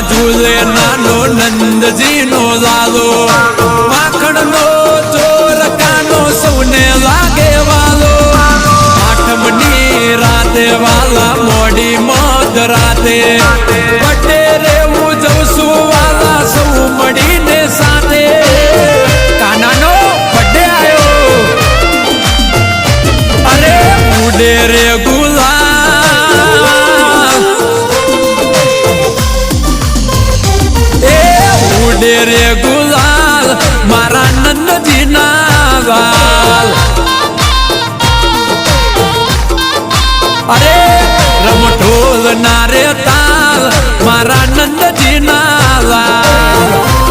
ઝૂલે નાનો નંદજીનો લાલો માખણ નો ચોર કાનો સૌને લાગે વાલો આઠમની રાતે વાલા મોડી મોદ રાતે બડે રે ઉજવશું વાલા સૌ મળીને સાથે કાનાનો બડે આવ્યો અરે ઉડે રે ગુલાલ ઉડે રે ગુલાલ મારા નંદજીના લાલ અરે રમઢોલ ના રે તાલ મારા નંદજીના લાલ